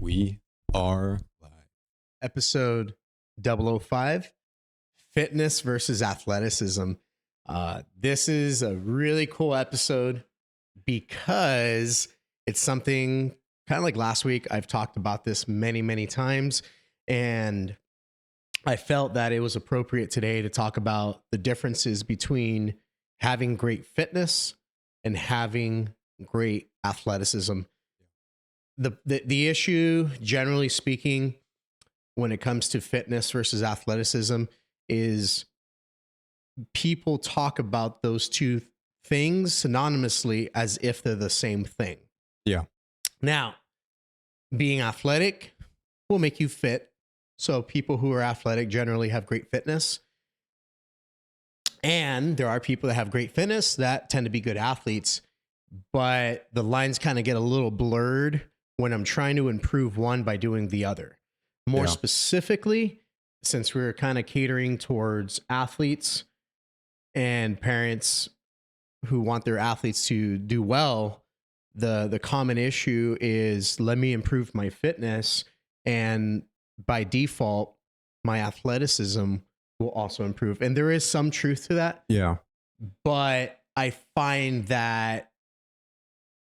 We are live. Ep.005, fitness versus athleticism. This is a really cool episode because it's something kind of like last week. I've talked about this many times, and I felt that it was appropriate today to talk about the differences between having great fitness and having great athleticism. The issue, generally speaking, when it comes to fitness versus athleticism is people talk about those two things synonymously as if they're the same thing. Yeah. Now, being athletic will make you fit. So people who are athletic generally have great fitness. And there are people that have great fitness that tend to be good athletes, but the lines kind of get a little blurred when I'm trying to improve one by doing the other. More specifically, since we're kind of catering towards athletes and parents who want their athletes to do well, the common issue is, let me improve my fitness, and by default, my athleticism will also improve. And there is some truth to that. Yeah. But I find that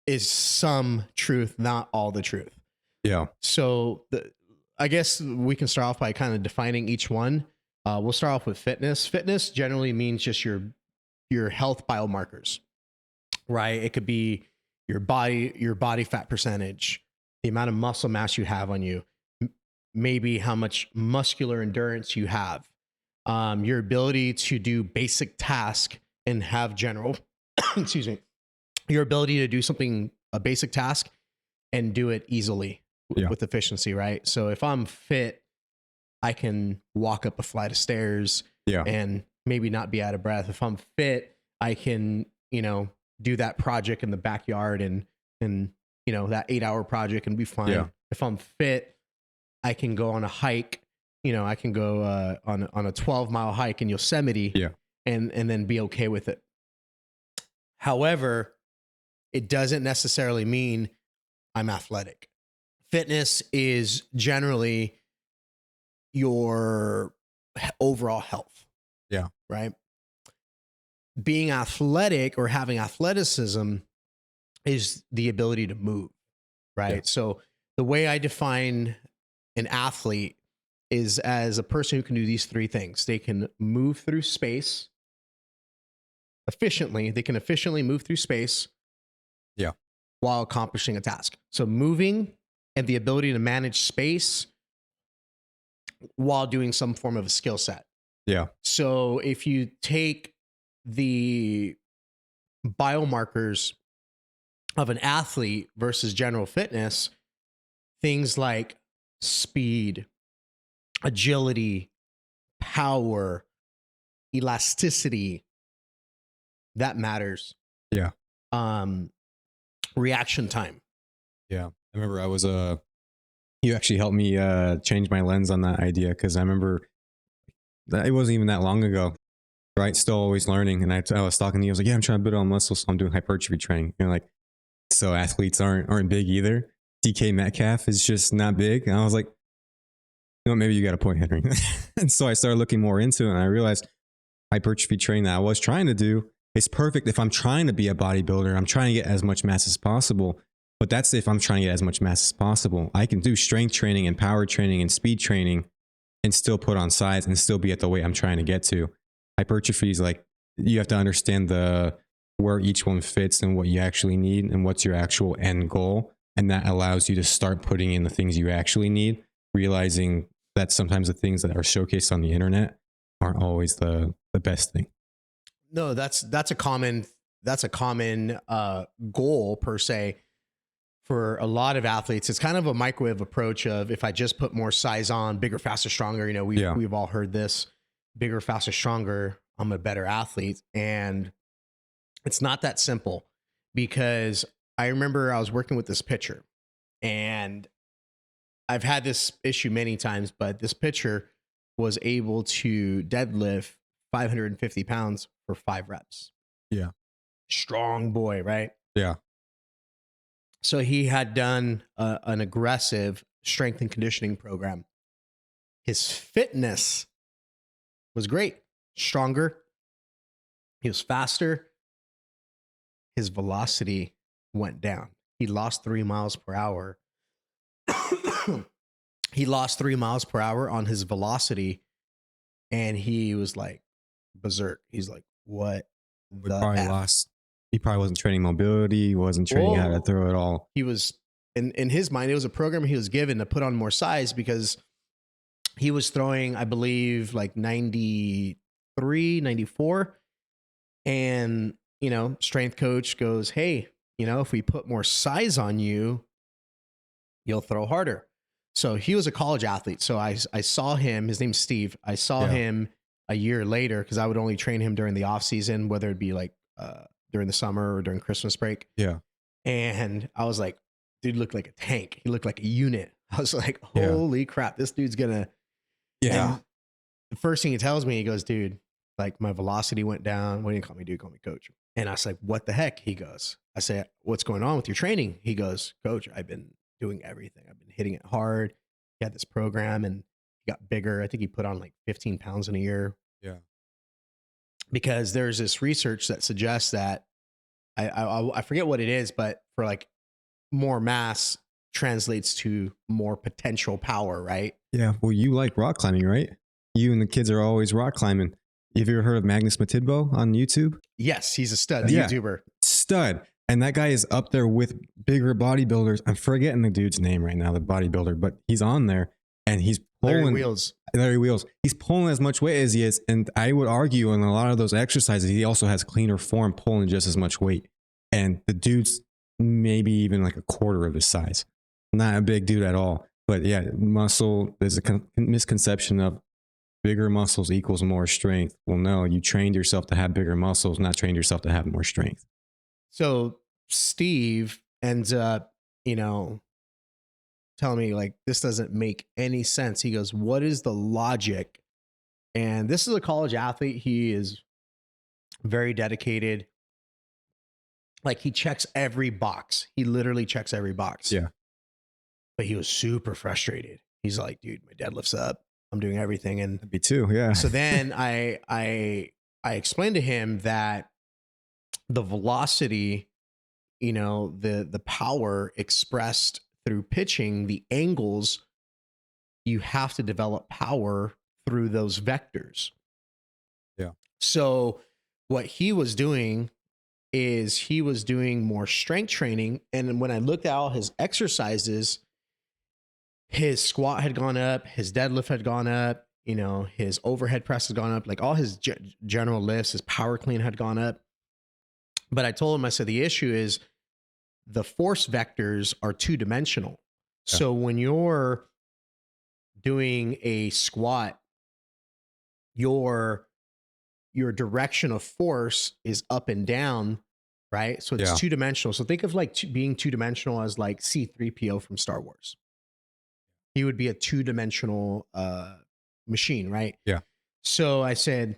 is some truth, not all the truth. Yeah. So I guess we can start off by kind of defining each one. We'll start off with fitness. Fitness generally means just your health biomarkers, right? It could be your body fat percentage, the amount of muscle mass you have on you, maybe how much muscular endurance you have, your ability to do basic task and have general, excuse me, your ability to do a basic task and do it easily with efficiency, right? So if I'm fit, I can walk up a flight of stairs and maybe not be out of breath. If I'm fit, I can, do that project in the backyard and that 8-hour project and be fine. Yeah. If I'm fit, I can go on a hike. I can go on a 12-mile hike in Yosemite and then be okay with it. However, it doesn't necessarily mean I'm athletic. Fitness is generally your overall health. Yeah. Right. Being athletic or having athleticism is the ability to move. Right. Yeah. So the way I define an athlete is as a person who can do these three things. They can move through space efficiently. They can efficiently move through space. Yeah. While accomplishing a task. So moving and the ability to manage space while doing some form of a skill set. Yeah. So if you take the biomarkers of an athlete versus general fitness, things like speed, agility, power, elasticity, that matters. Yeah. Reaction time. Yeah. I remember you actually helped me change my lens on that idea, because I remember that it wasn't even that long ago, right? Still always learning. And I was talking to you, I was like, yeah, I'm trying to build on muscle, so I'm doing hypertrophy training. And like, so athletes aren't big either. DK Metcalf is just not big. And I was like, maybe you got a point, Henry. And so I started looking more into it, and I realized hypertrophy training that I was trying to do is perfect if I'm trying to be a bodybuilder. I'm trying to get as much mass as possible. But that's if I'm trying to get as much mass as possible. I can do strength training and power training and speed training and still put on size and still be at the weight I'm trying to get to. Hypertrophy is like, you have to understand where each one fits and what you actually need and what's your actual end goal. And that allows you to start putting in the things you actually need, realizing that sometimes the things that are showcased on the internet aren't always the best thing. No, that's a common goal per se for a lot of athletes. It's kind of a microwave approach of, if I just put more size on, bigger, faster, stronger. We've all heard this: bigger, faster, stronger, I'm a better athlete. And it's not that simple, because I remember I was working with this pitcher, and I've had this issue many times, but this pitcher was able to deadlift 550 pounds for 5 reps. Yeah. Strong boy, right? Yeah. So he had done an aggressive strength and conditioning program. His fitness was great, stronger. He was faster. His velocity went down. He lost 3 miles per hour. He lost 3 miles per hour on his velocity, and he was like berserk. He's like, what We the probably F? lost. He probably wasn't training mobility. Wasn't training how to Whoa. throw it all. He was, in his mind, it was a program he was given to put on more size because he was throwing, I believe, like 93, 94. And, strength coach goes, hey, if we put more size on you, you'll throw harder. So he was a college athlete. So I saw him, his name's Steve. I saw him a year later because I would only train him during the off season, whether it be like during the summer or during Christmas break. Yeah. And I was like, dude looked like a tank. He looked like a unit. I was like, holy crap, this dude's gonna. Yeah. And the first thing he tells me, he goes, dude, like my velocity went down. What do you call me, dude? Call me coach. And I was like, what the heck? He goes, I say, what's going on with your training? He goes, coach, I've been doing everything. I've been hitting it hard. He had this program and he got bigger. I think he put on like 15 pounds in a year. Yeah. Because there's this research that suggests that I forget what it is, but for like more mass translates to more potential power, right? Yeah. Well, you like rock climbing, right? You and the kids are always rock climbing. Have you ever heard of Magnus Matidbo on YouTube? Yes, he's a stud, the Yeah. YouTuber. Stud. And that guy is up there with bigger bodybuilders. I'm forgetting the dude's name right now, the bodybuilder, but he's on there and he's pulling. Larry Wheels. He's pulling as much weight as he is. And I would argue in a lot of those exercises, he also has cleaner form pulling just as much weight. And the dude's maybe even like a quarter of his size. Not a big dude at all. But yeah, muscle, there's a misconception of bigger muscles equals more strength. Well, no, you trained yourself to have bigger muscles, not trained yourself to have more strength. So Steve ends up, telling me like, this doesn't make any sense. He goes, what is the logic? And this is a college athlete. He is very dedicated. Like he checks every box. He literally checks every box. Yeah. But he was super frustrated. He's like, dude, my deadlift's up. I'm doing everything. And Me too. Yeah. so then I explained to him that the velocity, the power expressed through pitching, the angles, you have to develop power through those vectors. Yeah. So what he was doing is he was doing more strength training. And when I looked at all his exercises, his squat had gone up, his deadlift had gone up, his overhead press has gone up, like all his general lifts, his power clean had gone up. But I told him, I said, the issue is the force vectors are two-dimensional. Yeah. So when you're doing a squat, your direction of force is up and down, right? So it's two-dimensional. So think of like being two-dimensional as like C-3PO from Star Wars. He would be a two-dimensional machine, right? Yeah. So I said,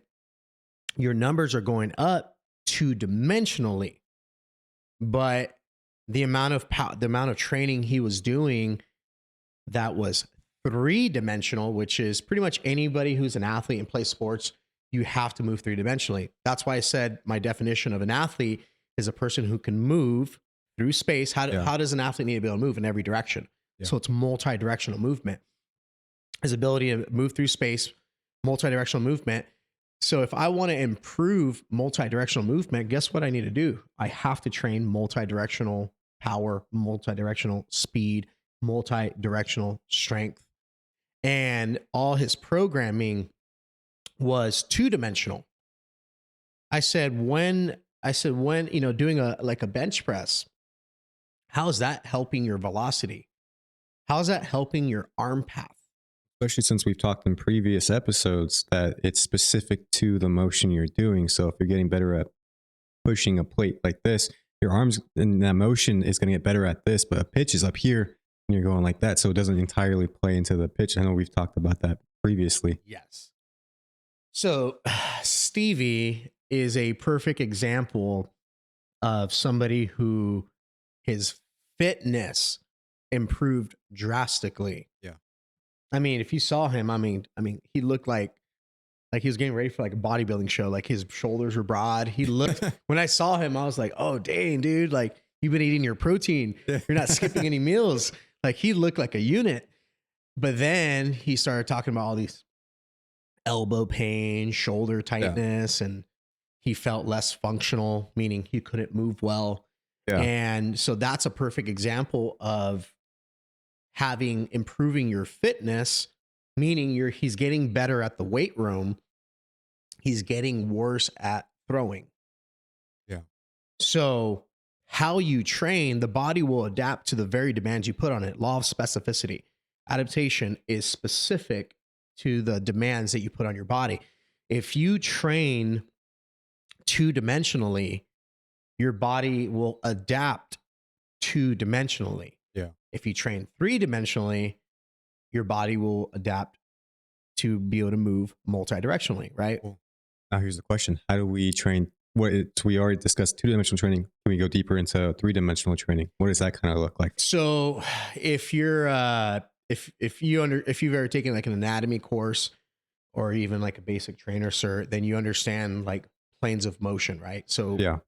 your numbers are going up two-dimensionally, but the amount of training he was doing that was three-dimensional, which is pretty much anybody who's an athlete and plays sports, you have to move three-dimensionally. That's why I said my definition of an athlete is a person who can move through space. How does an athlete need to be able to move in every direction? Yeah. So it's multi-directional movement. His ability to move through space, multi-directional movement. So if I want to improve multi-directional movement, guess what I need to do? I have to train multi-directional power, multi-directional speed, multi-directional strength. And all his programming was two-dimensional. I said, when doing a bench press, how is that helping your velocity? How is that helping your arm path? Especially since we've talked in previous episodes that it's specific to the motion you're doing. So if you're getting better at pushing a plate like this, your arms and that motion is going to get better at this, but a pitch is up here and you're going like that. So it doesn't entirely play into the pitch. I know we've talked about that previously. Yes. So Stevie is a perfect example of somebody who his fitness improved drastically. Yeah. I mean, if you saw him, I mean, he looked like he was getting ready for like a bodybuilding show. Like his shoulders were broad. He looked, when I saw him, I was like, oh, dang, dude, like you've been eating your protein. You're not skipping any meals. Like he looked like a unit. But then he started talking about all these elbow pain, shoulder tightness, and he felt less functional, meaning he couldn't move well. Yeah. And so that's a perfect example of improving your fitness, meaning he's getting better at the weight room. He's getting worse at throwing. Yeah. So how you train, the body will adapt to the very demands you put on it. Law of specificity. Adaptation is specific to the demands that you put on your body. If you train two-dimensionally, your body will adapt two-dimensionally. Yeah. If you train three-dimensionally, your body will adapt to be able to move multi-directionally, right? Cool. Now here's the question. How do we train? We already discussed two-dimensional training. Can we go deeper into three-dimensional training? What does that kind of look like? So if you're if you've ever taken like an anatomy course or even like a basic trainer cert, then you understand like planes of motion, right? So Yeah.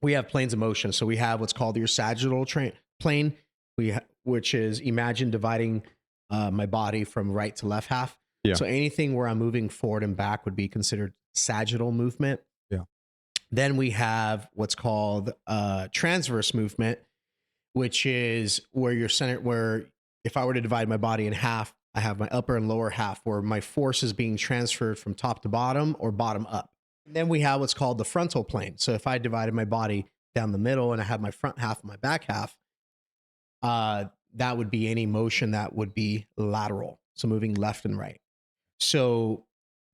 we have planes of motion. So we have what's called your sagittal plane, which is, imagine dividing my body from right to left half. Yeah. So anything where I'm moving forward and back would be considered sagittal movement. Yeah. Then we have what's called transverse movement, which is where you're centered, where if I were to divide my body in half, I have my upper and lower half where my force is being transferred from top to bottom or bottom up. And then we have what's called the frontal plane. So if I divided my body down the middle and I have my front half and my back half, that would be any motion that would be lateral. So moving left and right. So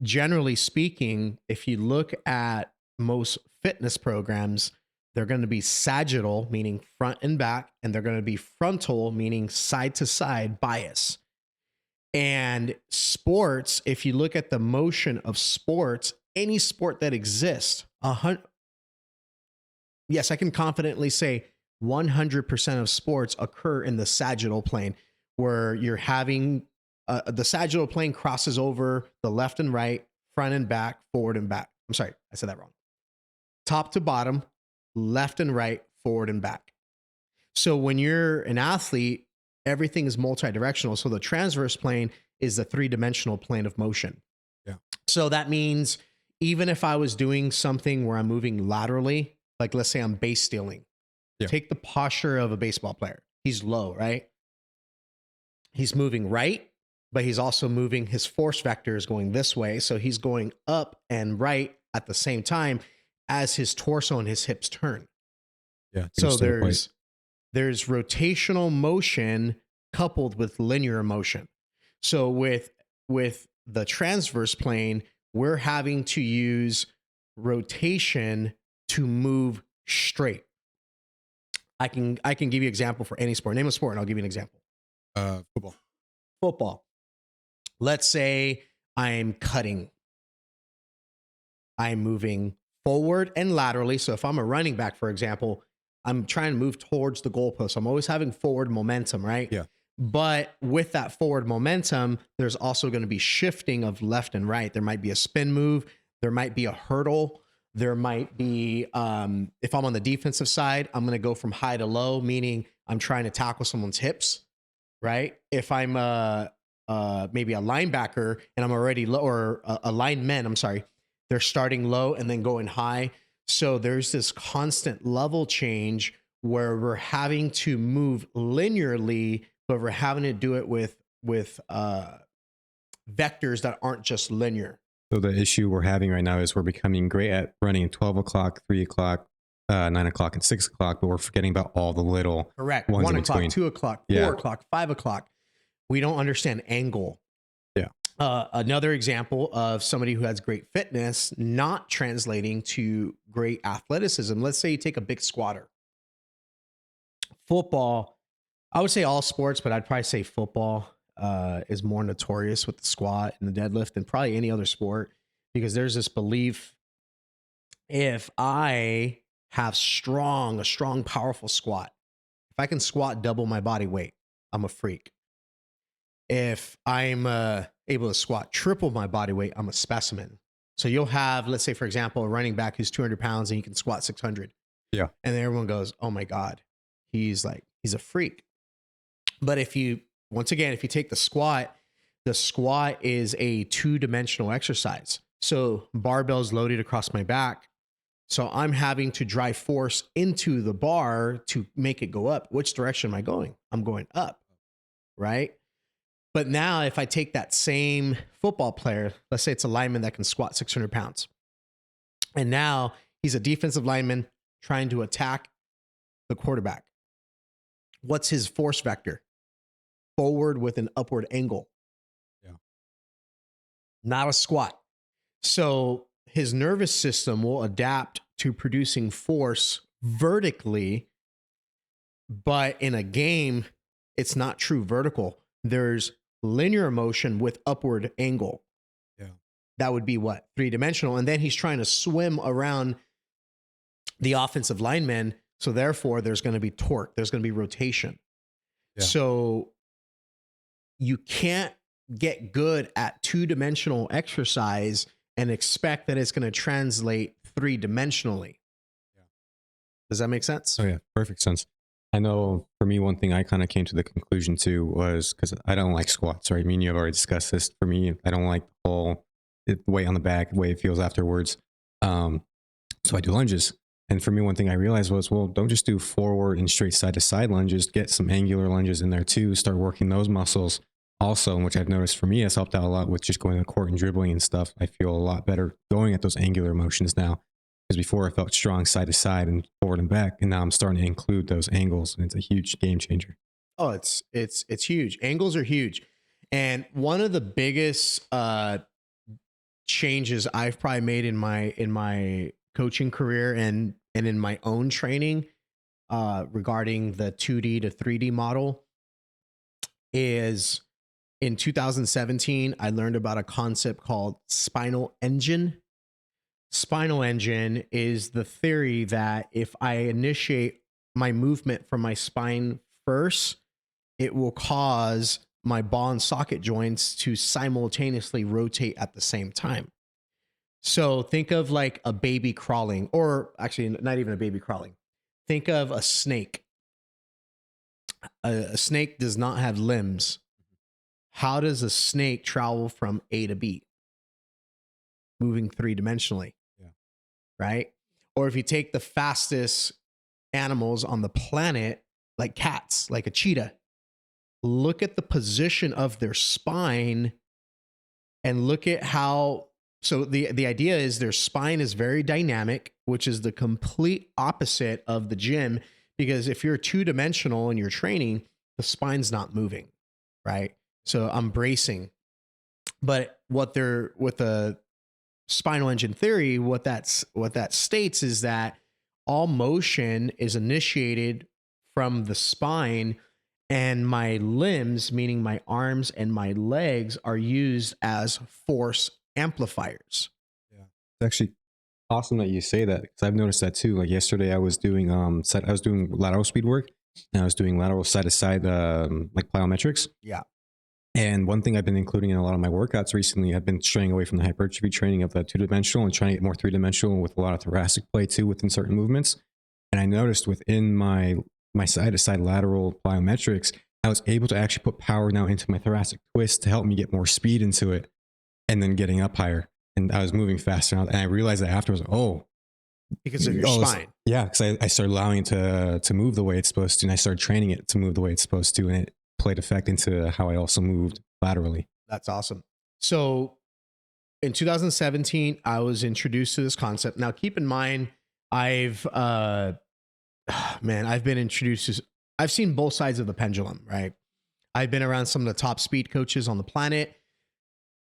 generally speaking, if you look at most fitness programs, they're going to be sagittal, meaning front and back, and they're going to be frontal, meaning side to side bias. And sports, if you look at the motion of sports, any sport that exists, yes, I can confidently say 100% of sports occur in the sagittal plane, where you're having the sagittal plane crosses over the left and right, front and back, forward and back. I'm sorry, I said that wrong. Top to bottom, left and right, forward and back. So when you're an athlete, everything is multi-directional. So the transverse plane is the three-dimensional plane of motion. Yeah. So that means even if I was doing something where I'm moving laterally, like let's say I'm base stealing, take the posture of a baseball player. He's low, right? He's moving right, but he's also moving, his force vector is going this way. So he's going up and right at the same time as his torso and his hips turn. Yeah. So there's rotational motion coupled with linear motion. So with the transverse plane, we're having to use rotation to move straight. I can give you an example for any sport. Name a sport and I'll give you an example. Football. Let's say I'm cutting. I'm moving forward and laterally. So if I'm a running back, for example, I'm trying to move towards the goalpost. I'm always having forward momentum, right? Yeah. But with that forward momentum, there's also going to be shifting of left and right. There might be a spin move. There might be a hurdle. There might be, if I'm on the defensive side, I'm going to go from high to low, meaning I'm trying to tackle someone's hips, right? If I'm maybe a linebacker and I'm already low, or a lineman, I'm sorry, they're starting low and then going high. So there's this constant level change where we're having to move linearly, but we're having to do it with vectors that aren't just linear. So the issue we're having right now is we're becoming great at running 12 o'clock, 3 o'clock, 9 o'clock, and 6 o'clock, but we're forgetting about all the little Correct. ones 1 in o'clock, between. 2 o'clock, 4 o'clock, 5 o'clock. We don't understand angle. Yeah. Another example of somebody who has great fitness not translating to great athleticism. Let's say you take a big squatter. Football, I would say all sports, but I'd probably say football is more notorious with the squat and the deadlift than probably any other sport, because there's this belief, if I have a strong, powerful squat, if I can squat double my body weight, I'm a freak. If I'm able to squat triple my body weight, I'm a specimen. So you'll have, let's say, for example, a running back who's 200 pounds and he can squat 600. Yeah. And then everyone goes, oh my God, he's a freak. But once again, if you take the squat is a 2-dimensional exercise. So barbell's loaded across my back. So I'm having to drive force into the bar to make it go up. Which direction am I going? I'm going up, right? But now if I take that same football player, let's say it's a lineman that can squat 600 pounds, and now he's a defensive lineman trying to attack the quarterback. What's his force vector? Forward with an upward angle. Yeah. Not a squat. So his nervous system will adapt to producing force vertically, but in a game, it's not true vertical. There's linear motion with upward angle. Yeah. That would be what? 3-dimensional. And then he's trying to swim around the offensive lineman. So therefore, there's going to be torque. There's going to be rotation. Yeah. So you can't get good at 2-dimensional exercise and expect that it's going to translate 3-dimensionally. Yeah. Does that make sense? Oh yeah, perfect sense. I know for me, one thing I kind of came to the conclusion to was because I don't like squats, right? Me and you have already discussed this. For me, I don't like the whole weight on the back, the way it feels afterwards. So I do lunges. And for me, one thing I realized was, well, don't just do forward and straight side to side lunges, get some angular lunges in there too, start working those muscles also, which I've noticed for me has helped out a lot with just going to the court and dribbling and stuff. I feel a lot better going at those angular motions now. Because before I felt strong side to side and forward and back, and now I'm starting to include those angles, and it's a huge game changer. Oh, it's huge. Angles are huge. And one of the biggest changes I've probably made in my coaching career and in my own training regarding the 2D to 3D model is in 2017, I learned about a concept called spinal engine. Spinal engine is the theory that if I initiate my movement from my spine first, it will cause my ball and socket joints to simultaneously rotate at the same time. So think of like a baby crawling, or actually not even a baby crawling. Think of a snake. A snake does not have limbs. How does a snake travel from A to B? Moving 3-dimensionally. Yeah. Right? Or if you take the fastest animals on the planet, like cats, like a cheetah, look at the position of their spine and look at how. So the idea is their spine is very dynamic, which is the complete opposite of the gym. Because if you're 2-dimensional in your training, the spine's not moving, right? So I'm bracing. But with the spinal engine theory, what that states is that all motion is initiated from the spine, and my limbs, meaning my arms and my legs, are used as force amplifiers. Yeah, it's actually awesome that you say that, because I've noticed that too. Like yesterday, I was doing lateral speed work, and I was doing lateral side to side like plyometrics. Yeah. And one thing I've been including in a lot of my workouts recently, I've been straying away from the hypertrophy training of the 2-dimensional and trying to get more 3-dimensional with a lot of thoracic play too within certain movements. And I noticed within my side to side lateral plyometrics, I was able to actually put power now into my thoracic twist to help me get more speed into it, and then getting up higher. And I was moving faster. And I realized that afterwards, Because of your spine. Yeah, because I started allowing it to move the way it's supposed to, and I started training it to move the way it's supposed to, and it played effect into how I also moved laterally. That's awesome. So in 2017, I was introduced to this concept. Now, keep in mind, I've been introduced to, I've seen both sides of the pendulum, right? I've been around some of the top speed coaches on the planet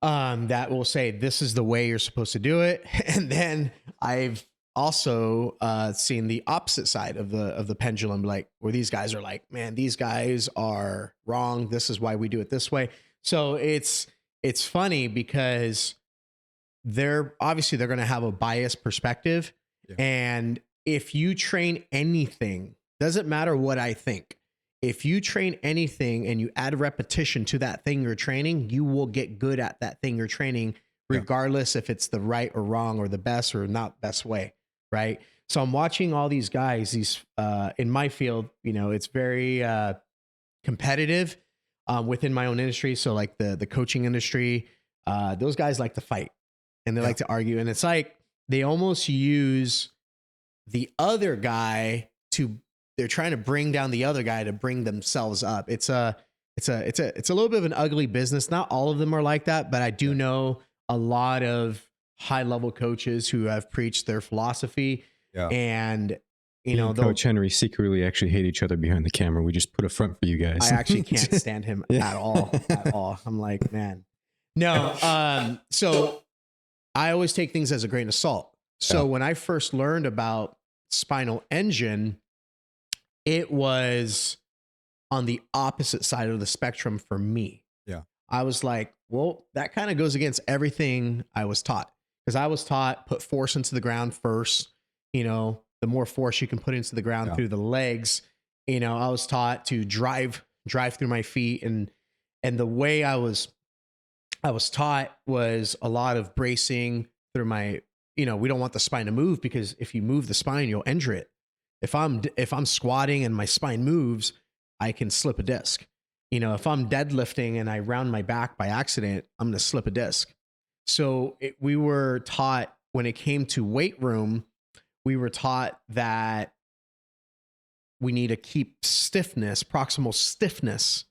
that will say, this is the way you're supposed to do it. And then I've also seen the opposite side of the pendulum, like where these guys are like, man, these guys are wrong. This is why we do it this way. So it's funny because they're going to have a biased perspective. Yeah. And if you train anything, doesn't matter what I think, if you train anything and you add repetition to that thing you're training, you will get good at that thing you're training, regardless if it's the right or wrong or the best or not best way. Right. So I'm watching all these guys, in my field, it's very competitive within my own industry. So like the coaching industry, those guys like to fight and they like to argue. And it's like they almost use the other guy they're trying to bring down the other guy to bring themselves up. It's a little bit of an ugly business. Not all of them are like that, but I do know a lot of high level coaches who have preached their philosophy. And Coach Henry secretly actually hate each other behind the camera. We just put a front for you guys. I actually can't stand him at all. I'm like, man, no. So I always take things as a grain of salt. So when I first learned about spinal engine, it was on the opposite side of the spectrum for me. I was like, well, that kind of goes against everything I was taught, because I was taught put force into the ground first. The more force you can put into the ground through the legs, I was taught to drive through my feet. And the way I was taught was a lot of bracing through my, we don't want the spine to move, because if you move the spine, you'll injure it. If I'm squatting and my spine moves, I can slip a disc. If I'm deadlifting and I round my back by accident, I'm going to slip a disc. So we were taught, when it came to weight room, we were taught that we need to keep proximal stiffness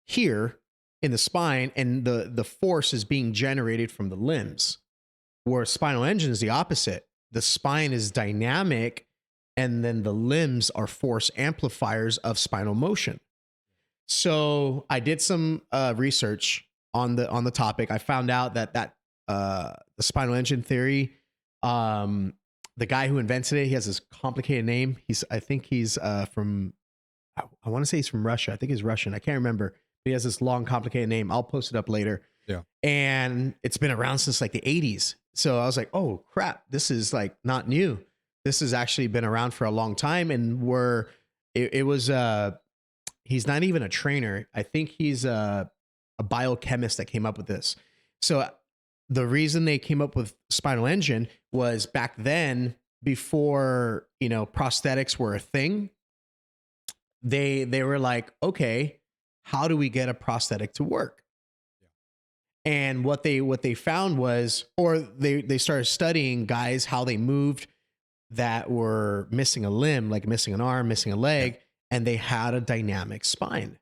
here in the spine, and the force is being generated from the limbs. Where spinal engine is the opposite. The spine is dynamic, and then the limbs are force amplifiers of spinal motion. So I did some research on the topic. I found out that the spinal engine theory, the guy who invented it, he has this complicated name. I think he's from, I want to say he's from Russia. I think he's Russian. I can't remember. But he has this long, complicated name. I'll post it up later. And it's been around since like the 80s. So I was like, oh crap, this is like not new. This has actually been around for a long time. And he's not even a trainer. I think he's a biochemist that came up with this. So the reason they came up with spinal engine was back then, before, prosthetics were a thing, they were like, okay, how do we get a prosthetic to work? And what they found was, or they started studying guys, how they moved that were missing a limb, like missing an arm, missing a leg, and they had a dynamic spine.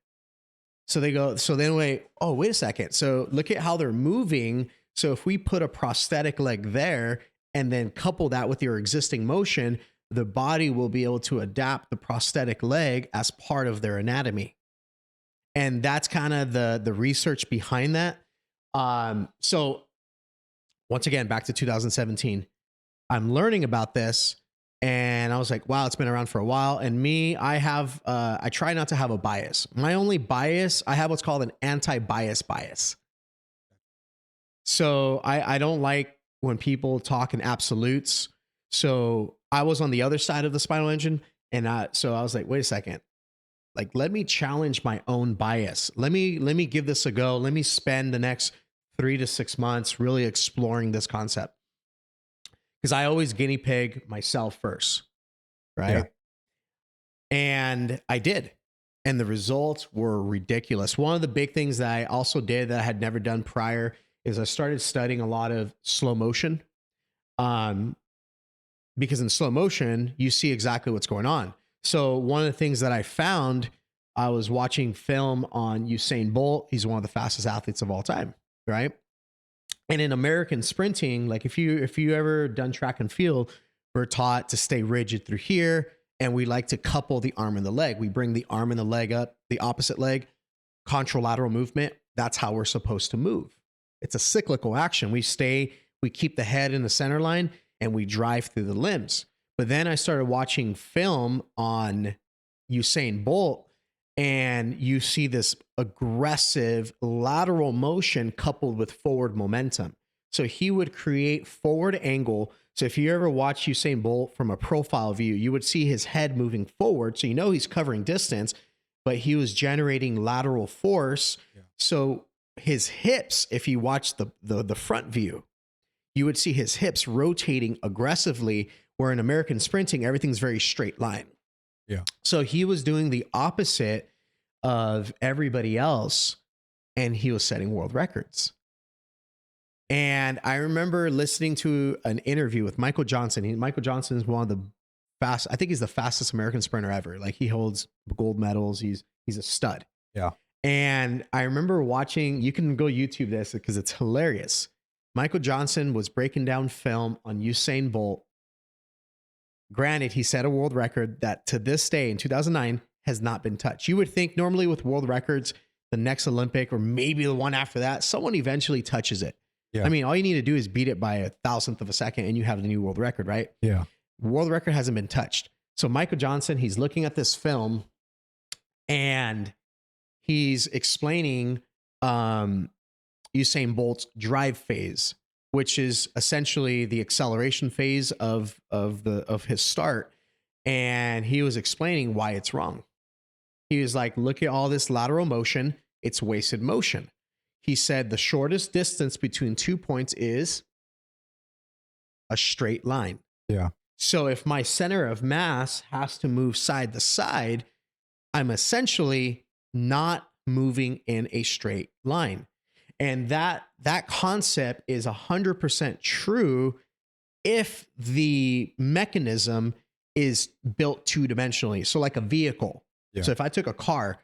So wait a second. So look at how they're moving. So if we put a prosthetic leg there and then couple that with your existing motion, the body will be able to adapt the prosthetic leg as part of their anatomy. And that's kind of the research behind that. So once again, back to 2017, I'm learning about this and I was like, wow, it's been around for a while. And I try not to have a bias. My only bias, I have what's called an anti-bias bias. So I don't like when people talk in absolutes. So I was on the other side of the spinal engine. And so I was like, wait a second. Like, let me challenge my own bias. Let me give this a go. Let me spend the next 3 to 6 months really exploring this concept. Because I always guinea pig myself first, right? And I did. And the results were ridiculous. One of the big things that I also did that I had never done prior is I started studying a lot of slow motion. Because in slow motion, you see exactly what's going on. So one of the things that I found, I was watching film on Usain Bolt. He's one of the fastest athletes of all time, right? And in American sprinting, like if you ever done track and field, we're taught to stay rigid through here, and we like to couple the arm and the leg. We bring the arm and the leg up, the opposite leg, contralateral movement. That's how we're supposed to move. It's a cyclical action. We keep the head in the center line, and we drive through the limbs. But then I started watching film on Usain Bolt, and you see this aggressive lateral motion coupled with forward momentum. So he would create forward angle. So if you ever watch Usain Bolt from a profile view, you would see his head moving forward. So you know he's covering distance, but he was generating lateral force. Yeah. So his hips, if you watch the front view, you would see his hips rotating aggressively, where in American sprinting, everything's very straight line. Yeah. So he was doing the opposite of everybody else, and he was setting world records. And I remember listening to an interview with Michael Johnson. Michael Johnson is one of the I think he's the fastest American sprinter ever. Like, he holds gold medals. He's a stud. Yeah. And I remember watching, you can go YouTube this because it's hilarious. Michael Johnson was breaking down film on Usain Bolt. Granted, he set a world record that to this day in 2009 has not been touched. You would think normally with world records, the next Olympic or maybe the one after that, someone eventually touches it. Yeah. I mean, all you need to do is beat it by 1,000th of a second and you have the new world record, right? Yeah. World record hasn't been touched. So Michael Johnson, he's looking at this film and he's explaining Usain Bolt's drive phase, which is essentially the acceleration phase of his start. And he was explaining why it's wrong. He was like, look at all this lateral motion. It's wasted motion. He said the shortest distance between 2 points is a straight line. Yeah. So if my center of mass has to move side to side, I'm essentially not moving in a straight line. And that concept is 100% true if the mechanism is built two-dimensionally. So like a vehicle. Yeah. So if I took a car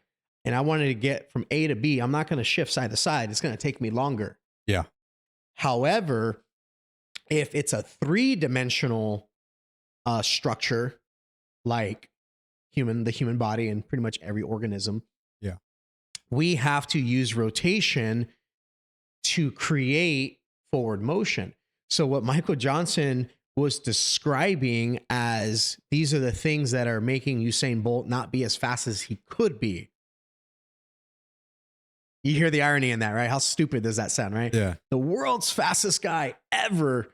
and I wanted to get from A to B, I'm not going to shift side to side. It's going to take me longer. Yeah. However, if it's a three-dimensional structure, like the human body and pretty much every organism, yeah, we have to use rotation to create forward motion. So what Michael Johnson was describing as these are the things that are making Usain Bolt not be as fast as he could be. You hear the irony in that, right? How stupid does that sound, right? Yeah. The world's fastest guy ever,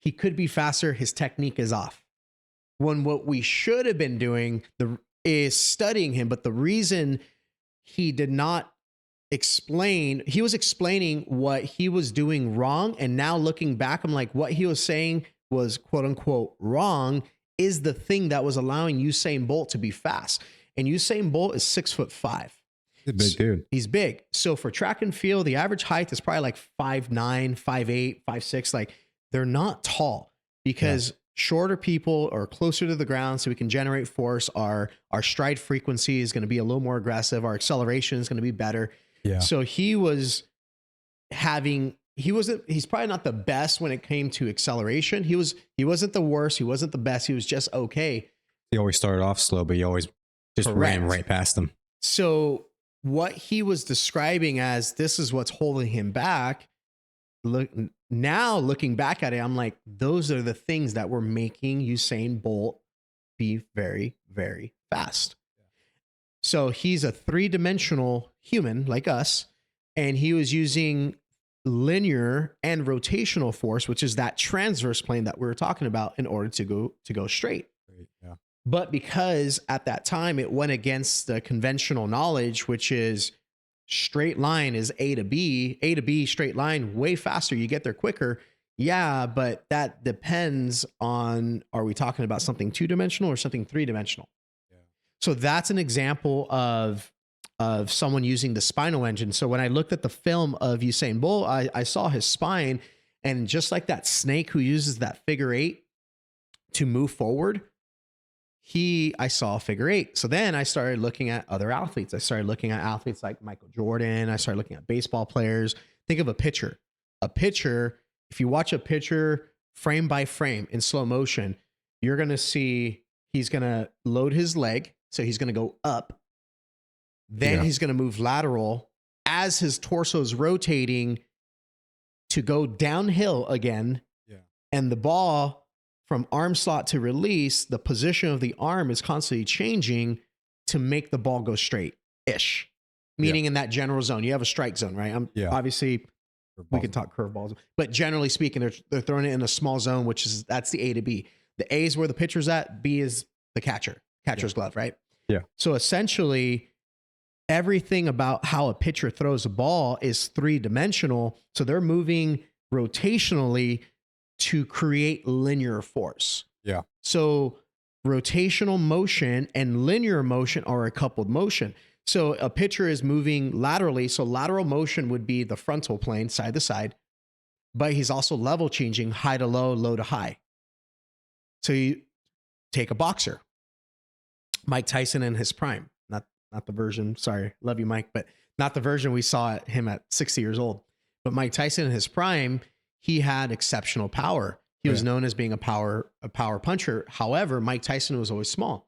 he could be faster. His technique is off. When what we should have been doing is studying him, but the reason he did not explain, he was explaining what he was doing wrong. And now looking back, I'm like, what he was saying was quote unquote wrong is the thing that was allowing Usain Bolt to be fast. And Usain Bolt is 6'5". He's a big dude. He's big. So for track and field, the average height is probably like 5'9", 5'8", 5'6". Like, they're not tall because shorter people are closer to the ground, so we can generate force. Our stride frequency is going to be a little more aggressive. Our acceleration is going to be better. Yeah. So he's probably not the best when it came to acceleration. He wasn't the worst. He wasn't the best. He was just okay. He always started off slow, but he always just ran right past them. So what he was describing as this is what's holding him back. Looking back at it, I'm like, those are the things that were making Usain Bolt be very, very fast. So he's a three-dimensional human like us, and he was using linear and rotational force, which is that transverse plane that we were talking about, in order to go straight. Yeah. But because at that time it went against the conventional knowledge, which is straight line is A to B, straight line, way faster. You get there quicker. Yeah, but that depends on, are we talking about something two-dimensional or something three-dimensional? Yeah. So that's an example of someone using the spinal engine. So when I looked at the film of Usain Bolt, I saw his spine, and just like that snake who uses that figure eight to move forward, I saw a figure eight. So then I started looking at other athletes. I started looking at athletes like Michael Jordan. I started looking at baseball players. Think of a pitcher. A pitcher, if you watch a pitcher frame by frame in slow motion, you're going to see he's going to load his leg. So he's going to go up. Then he's going to move lateral as his torso is rotating to go downhill again. Yeah. And the ball, from arm slot to release, the position of the arm is constantly changing to make the ball go straight-ish. Meaning in that general zone, you have a strike zone, right? Obviously, we can talk curveballs, but generally speaking, they're throwing it in a small zone, that's the A to B. The A is where the pitcher's at, B is the catcher's glove, right? Yeah. So essentially, everything about how a pitcher throws a ball is three-dimensional. So they're moving rotationally to create linear force. Yeah. So rotational motion and linear motion are a coupled motion. So a pitcher is moving laterally. So lateral motion would be the frontal plane, side to side, but he's also level changing, high to low, low to high. So you take a boxer, Mike Tyson in his prime, not the version, sorry, love you, Mike, but not the version we saw him at 60 years old. But Mike Tyson in his prime, he had exceptional power. He was known as being a power puncher. However, Mike Tyson was always small.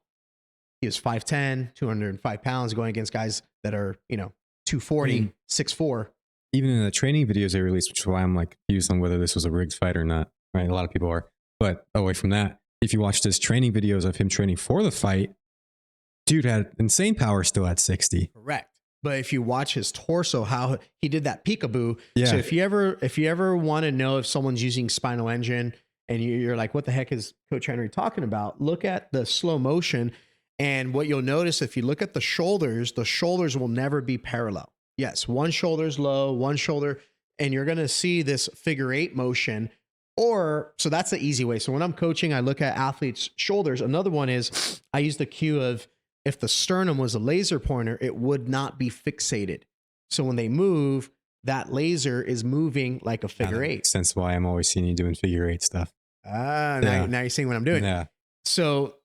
He was 5'10", 205 pounds, going against guys that are, 240, 6'4". Even in the training videos they released, which is why I'm like confused on whether this was a rigged fight or not, right? A lot of people are. But away from that, if you watch his training videos of him training for the fight, dude had insane power still at 60. Correct. But if you watch his torso, how he did that peekaboo. Yeah. So if you ever want to know if someone's using spinal engine and you're like, what the heck is Coach Henry talking about? Look at the slow motion. And what you'll notice, if you look at the shoulders will never be parallel. Yes, one shoulder's low, one shoulder, and you're going to see this figure eight motion. So that's the easy way. So when I'm coaching, I look at athletes' shoulders. Another one is I use the cue of if the sternum was a laser pointer, it would not be fixated. So when they move, that laser is moving like a figure eight. Makes sense why I'm always seeing you doing figure eight stuff. Now you're seeing what I'm doing. Yeah. So,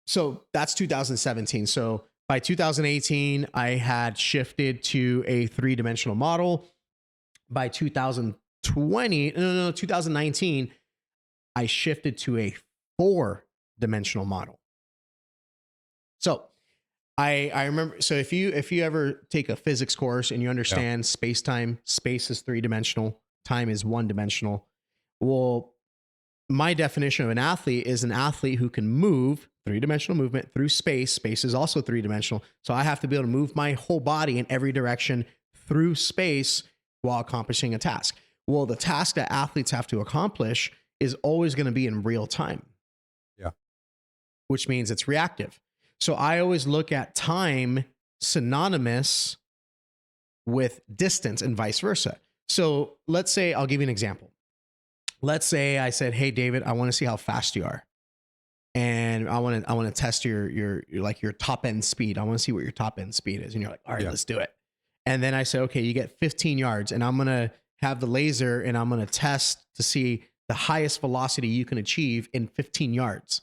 so that's 2017. So by 2018, I had shifted to a three-dimensional model. By 2019, I shifted to a four-dimensional model. So I remember, so if you ever take a physics course and you understand space-time, space is three-dimensional, time is one-dimensional. Well, my definition of an athlete is an athlete who can move three-dimensional movement through space. Space is also three-dimensional. So I have to be able to move my whole body in every direction through space while accomplishing a task. Well, the task that athletes have to accomplish is always going to be in real time. Yeah. Which means it's reactive. So I always look at time synonymous with distance and vice versa. So let's say, I'll give you an example. Let's say I said, hey, David, I want to see how fast you are. And I want to test your top end speed. I want to see what your top end speed is. And you're like, all right, let's do it. And then I say, okay, you get 15 yards and I'm going to have the laser and I'm going to test to see the highest velocity you can achieve in 15 yards.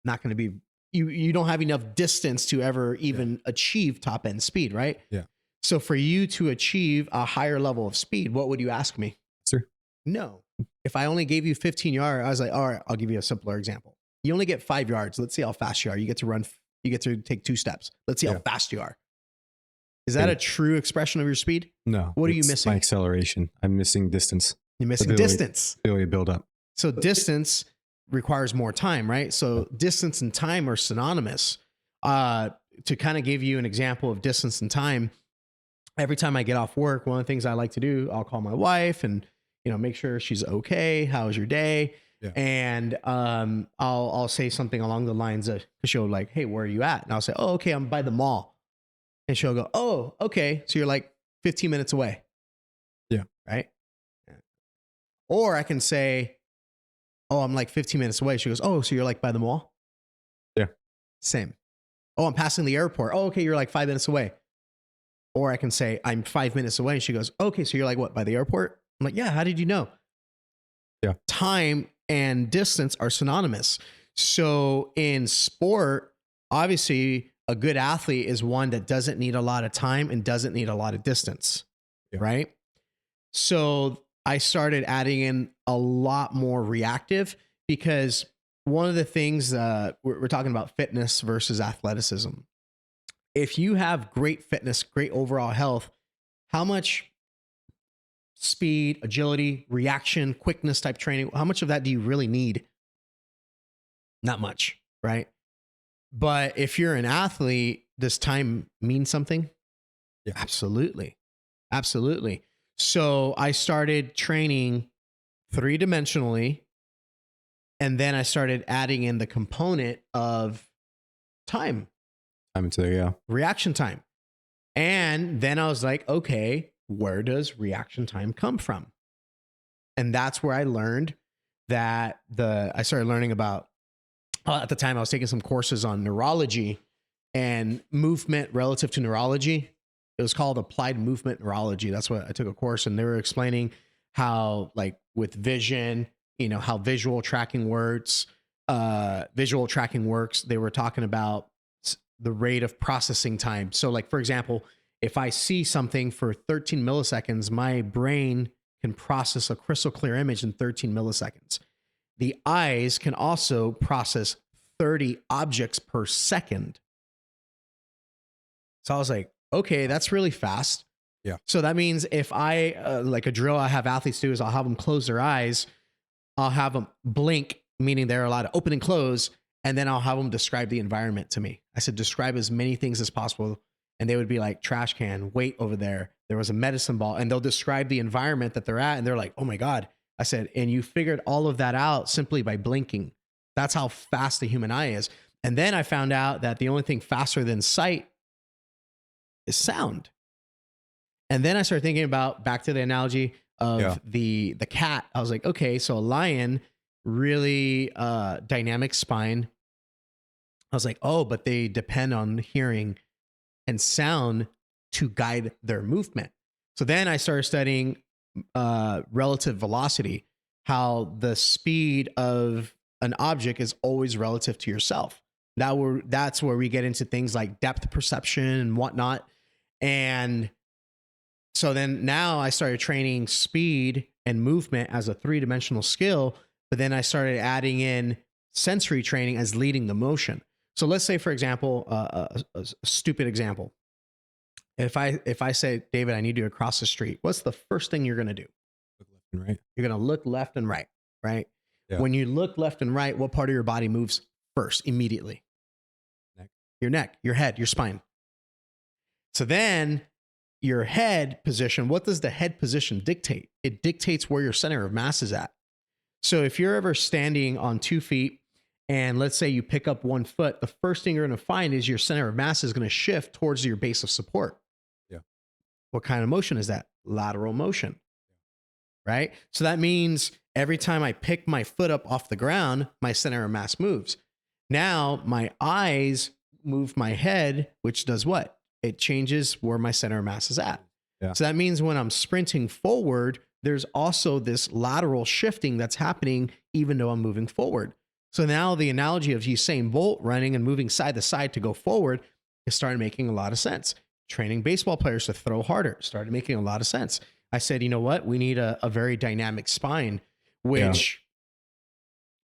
Not going to be, you don't have enough distance to ever even achieve top end speed, right? Yeah. So for you to achieve a higher level of speed, what would you ask me? Sir? No. If I only gave you 15 yards, I was like, all right, I'll give you a simpler example. You only get 5 yards. Let's see how fast you are. You get to run, you get to take 2 steps. Let's see how fast you are. Is that a true expression of your speed? No. What are you missing? My acceleration. I'm missing distance. You're missing distance. Ability to build up. So distance requires more time, right? So distance and time are synonymous. To kind of give you an example of distance and time, every time I get off work, one of the things I like to do, I'll call my wife and make sure she's okay. How's your day? Yeah. And I'll say something along the lines of, she'll like, hey, where are you at? And I'll say, oh, okay, I'm by the mall. And she'll go, oh, okay. So you're like 15 minutes away. Yeah. Right. Or I can say, oh, I'm like 15 minutes away. She goes, oh, so you're like by the mall? Yeah. Same. Oh, I'm passing the airport. Oh, okay. You're like 5 minutes away. Or I can say, I'm 5 minutes away. And she goes, okay. So you're like what, by the airport? I'm like, yeah. How did you know? Yeah. Time and distance are synonymous. So in sport, obviously a good athlete is one that doesn't need a lot of time and doesn't need a lot of distance. Yeah. Right. So I started adding in a lot more reactive because one of the things we're talking about fitness versus athleticism. If you have great fitness, great overall health, how much speed, agility, reaction, quickness type training, how much of that do you really need? Not much, right? But if you're an athlete, does time mean something? Yeah. Absolutely. Absolutely. So I started training three-dimensionally, and then I started adding in the component of time. I'm into there. Yeah. Reaction time. And then I was like, okay, where does reaction time come from? And that's where I learned that I started learning about, at the time I was taking some courses on neurology and movement relative to neurology. It was called applied movement neurology. That's what I took a course, and they were explaining how, like with vision, how visual tracking works. They were talking about the rate of processing time. So like, for example, if I see something for 13 milliseconds, my brain can process a crystal clear image in 13 milliseconds. The eyes can also process 30 objects per second. So I was like, okay, that's really fast. Yeah. So that means if I, like a drill I have athletes do is I'll have them close their eyes. I'll have them blink, meaning they're allowed to open and close. And then I'll have them describe the environment to me. I said, describe as many things as possible. And they would be like, trash can, weight over there. There was a medicine ball. And they'll describe the environment that they're at. And they're like, oh my God. I said, and you figured all of that out simply by blinking. That's how fast the human eye is. And then I found out that the only thing faster than sight is sound. And then I started thinking about, back to the analogy of the cat. I was like, okay, so a lion, really dynamic spine. I was like, oh, but they depend on hearing and sound to guide their movement. So then I started studying relative velocity, how the speed of an object is always relative to yourself. That's where we get into things like depth perception and whatnot. And so then now I started training speed and movement as a 3-dimensional skill, but then I started adding in sensory training as leading the motion. So let's say, for example, a stupid example. If I say, David, I need you to cross the street, what's the first thing you're going to do? Look left and right. You're going to look left and right, right? Yeah. When you look left and right, what part of your body moves first immediately? Neck. Your neck, your head, your spine. So then your head position, what does the head position dictate? It dictates where your center of mass is at. So if you're ever standing on 2 feet and let's say you pick up 1 foot, the first thing you're going to find is your center of mass is going to shift towards your base of support. Yeah. What kind of motion is that? Lateral motion. Right? So that means every time I pick my foot up off the ground, my center of mass moves. Now my eyes move my head, which does what? It changes where my center of mass is at. Yeah. So that means when I'm sprinting forward, there's also this lateral shifting that's happening even though I'm moving forward. So now the analogy of Usain Bolt running and moving side to side to go forward is starting making a lot of sense. Training baseball players to throw harder started making a lot of sense. I said, you know what? We need a very dynamic spine, which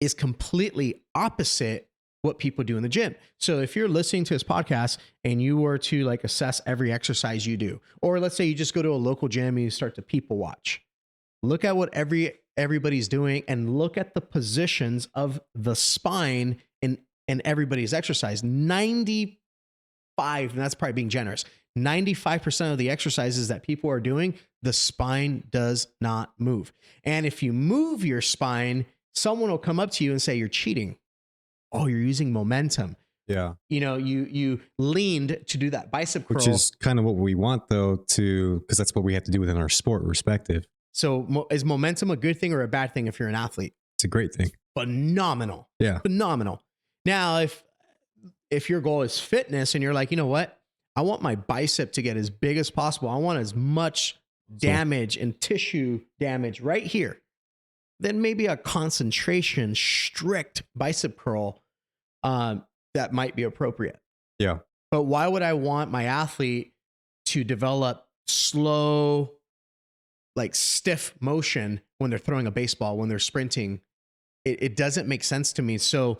is completely opposite what people do in the gym. So if you're listening to this podcast and you were to like assess every exercise you do, or let's say you just go to a local gym and you start to people watch, look at what everybody's doing and look at the positions of the spine in everybody's exercise. 95, and that's probably being generous, 95% of the exercises that people are doing, the spine does not move. And if you move your spine, someone will come up to you and say, you're cheating. Oh, you're using momentum. Yeah. You leaned to do that bicep curl. Which is kind of what we want though, because that's what we have to do within our sport respective. So is momentum a good thing or a bad thing if you're an athlete? It's a great thing. Phenomenal. Yeah. Phenomenal. Now, if your goal is fitness and you're like, you know what? I want my bicep to get as big as possible. I want as much damage and tissue damage right here. Then maybe a concentration, strict bicep curl that might be appropriate. Yeah. But why would I want my athlete to develop slow, like stiff motion when they're throwing a baseball, when they're sprinting? It doesn't make sense to me. So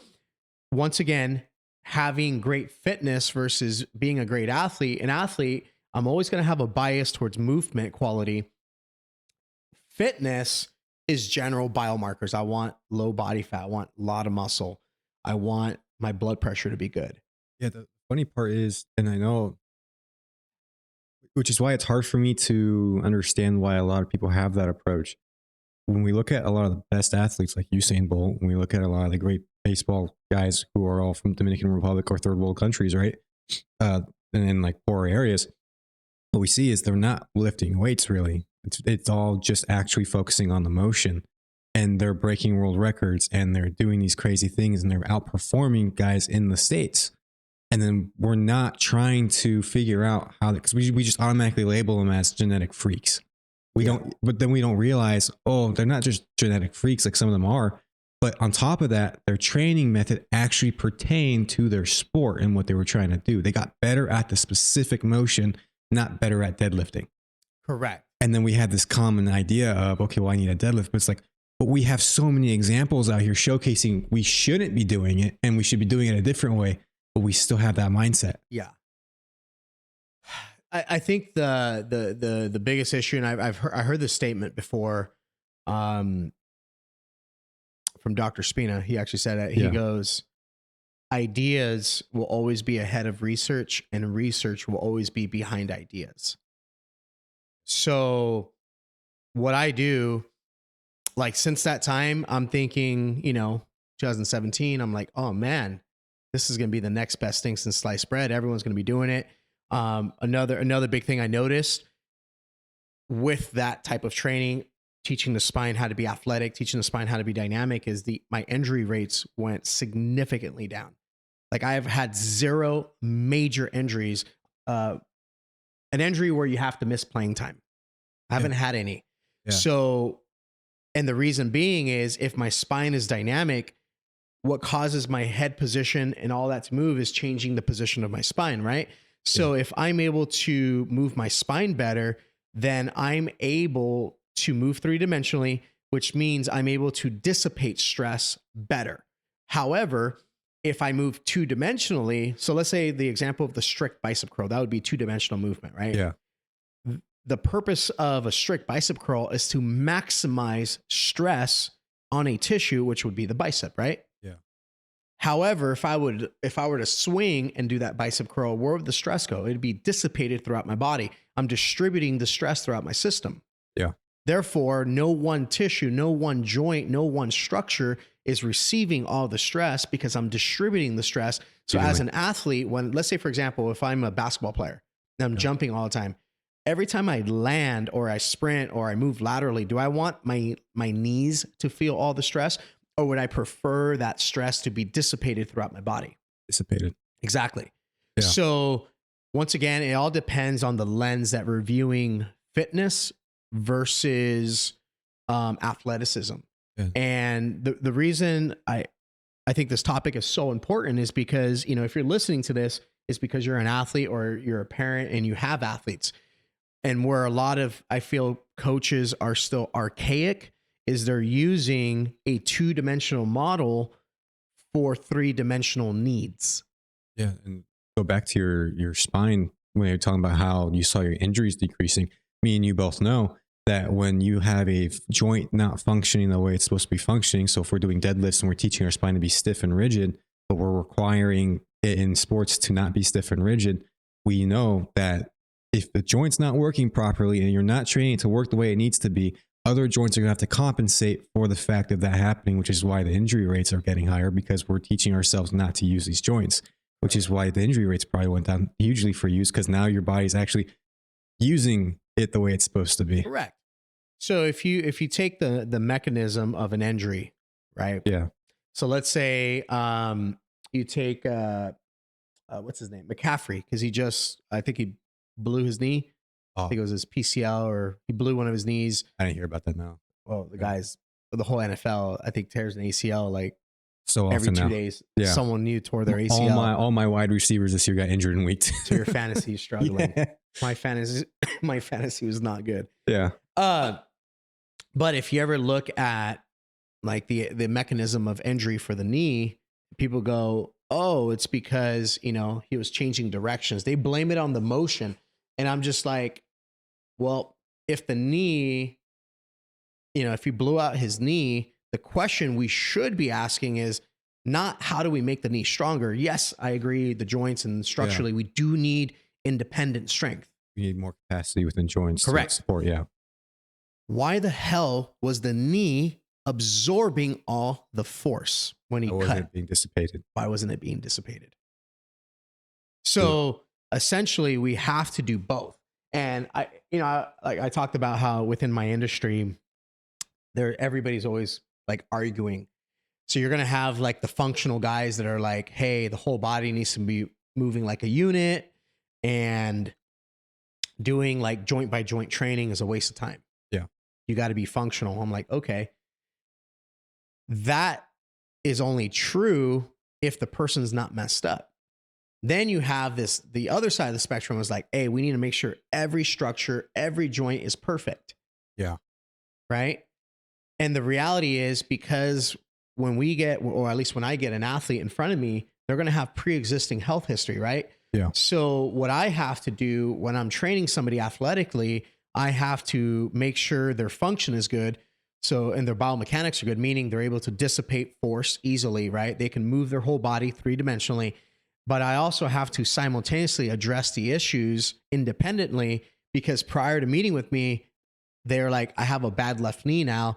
once again, having great fitness versus being a great athlete, I'm always going to have a bias towards movement quality. Fitness is general biomarkers. I want low body fat. I want a lot of muscle. I want my blood pressure to be good. Yeah. The funny part is, and I know, which is why it's hard for me to understand why a lot of people have that approach. When we look at a lot of the best athletes like Usain Bolt, when we look at a lot of the great baseball guys who are all from Dominican Republic or third world countries, right? uh, and in like poor areas, what we see is they're not lifting weights really. It's all just actually focusing on the motion, and they're breaking world records and they're doing these crazy things and they're outperforming guys in the States. And then we're not trying to figure out how, because we just automatically label them as genetic freaks. We don't, but then we don't realize, oh, they're not just genetic freaks like some of them are. But on top of that, their training method actually pertained to their sport and what they were trying to do. They got better at the specific motion, not better at deadlifting. Correct. And then we had this common idea of, okay, well, I need a deadlift. But it's like, but we have so many examples out here showcasing we shouldn't be doing it and we should be doing it a different way, but we still have that mindset. Yeah. I think the biggest issue, and I heard this statement before from Dr. Spina. He actually said it. He goes, ideas will always be ahead of research and research will always be behind ideas. So what I do, like since that time, I'm thinking, 2017, I'm like, oh man, this is going to be the next best thing since sliced bread. Everyone's going to be doing it. Another big thing I noticed with that type of training, teaching the spine how to be athletic, teaching the spine how to be dynamic, is my injury rates went significantly down. Like I've had 0 major injuries, an injury where you have to miss playing time. I haven't had any. Yeah. So, and the reason being is if my spine is dynamic, what causes my head position and all that to move is changing the position of my spine, right? So if I'm able to move my spine better, then I'm able to move 3-dimensionally, which means I'm able to dissipate stress better. However, if I move 2-dimensionally, so let's say the example of the strict bicep curl, that would be 2-dimensional movement, right? Yeah. The purpose of a strict bicep curl is to maximize stress on a tissue, which would be the bicep, right? Yeah. However, if I were to swing and do that bicep curl, where would the stress go? It'd be dissipated throughout my body. I'm distributing the stress throughout my system. Yeah. Therefore, no one tissue, no one joint, no one structure is receiving all the stress because I'm distributing the stress. So as an athlete, let's say, for example, if I'm a basketball player and I'm jumping all the time, every time I land or I sprint or I move laterally, do I want my knees to feel all the stress? Or would I prefer that stress to be dissipated throughout my body? Dissipated. Exactly. Yeah. So once again, it all depends on the lens that we're viewing fitness versus athleticism. Yeah. And the reason I think this topic is so important is because, if you're listening to this, it's because you're an athlete or you're a parent and you have athletes. And where a lot of, I feel, coaches are still archaic is they're using a 2-dimensional model for 3-dimensional needs. Yeah. And go back to your spine when you're talking about how you saw your injuries decreasing. Me and you both know that when you have a joint not functioning the way it's supposed to be functioning, so if we're doing deadlifts and we're teaching our spine to be stiff and rigid, but we're requiring it in sports to not be stiff and rigid, we know that if the joint's not working properly and you're not training to work the way it needs to be, other joints are going to have to compensate for the fact of that happening, which is why the injury rates are getting higher, because we're teaching ourselves not to use these joints, which is why the injury rates probably went down hugely for you, because now your body's actually using it the way it's supposed to be. Correct. So if you take the mechanism of an injury, right? Yeah. So let's say you take what's his name? McCaffrey, because I think he blew his knee. I think it was his PCL, or he blew one of his knees. I didn't hear about that now. Well, the whole NFL, I think, tears an ACL like so often every 2 now. days. Yeah. Someone new tore their ACL. All my wide receivers this year got injured in week 2. So your fantasy is struggling. Yeah. My fantasy was not good. Yeah. But if you ever look at like the mechanism of injury for the knee, people go, oh, it's because, he was changing directions. They blame it on the motion. And I'm just like, well, if the knee, if he blew out his knee, the question we should be asking is not how do we make the knee stronger? Yes, I agree. The joints and structurally, we do need independent strength. We need more capacity within joints. Correct. To support. Yeah. Why the hell was the knee absorbing all the force when he cut? Wasn't it being dissipated? Why wasn't it being dissipated? So essentially we have to do both. And I talked about how within my industry, everybody's always like arguing. So you're going to have like the functional guys that are like, hey, the whole body needs to be moving like a unit, and doing like joint by joint training is a waste of time. Yeah. You got to be functional. I'm like, okay, that is only true if the person's not messed up. Then you have the other side of the spectrum is like, hey, we need to make sure every structure, every joint is perfect. Yeah. Right. And the reality is, because when we get, or at least when I get an athlete in front of me, they're going to have pre-existing health history, right? Yeah. So what I have to do when I'm training somebody athletically, I have to make sure their function is good. So, and their biomechanics are good, meaning they're able to dissipate force easily, right? They can move their whole body 3-dimensionally. But I also have to simultaneously address the issues independently, because prior to meeting with me, they're like, I have a bad left knee now.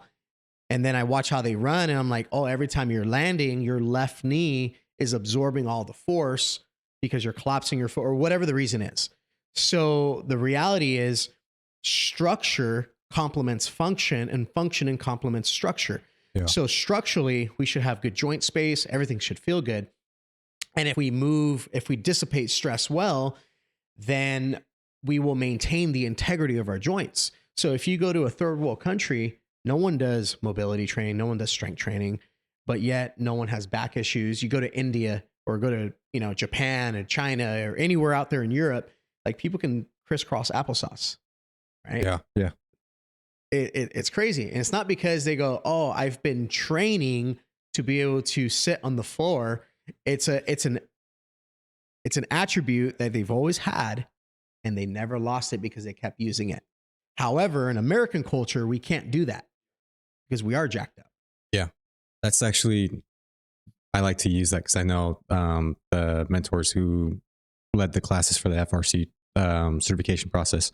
And then I watch how they run, and I'm like, oh, every time you're landing, your left knee is absorbing all the force because you're collapsing your foot, or whatever the reason is. So the reality is, structure complements function, and function complements structure. Yeah. So structurally, we should have good joint space. Everything should feel good. And if we dissipate stress well, then we will maintain the integrity of our joints. So if you go to a third world country, no one does mobility training, no one does strength training, but yet no one has back issues. You go to India, or go to, Japan and China, or anywhere out there in Europe, like people can crisscross applesauce, right? Yeah. Yeah. It's crazy. And it's not because they go, oh, I've been training to be able to sit on the floor. It's an attribute that they've always had, and they never lost it because they kept using it. However, in American culture, we can't do that because we are jacked up. Yeah. That's actually, I like to use that because I know the mentors who led the classes for the FRC certification process,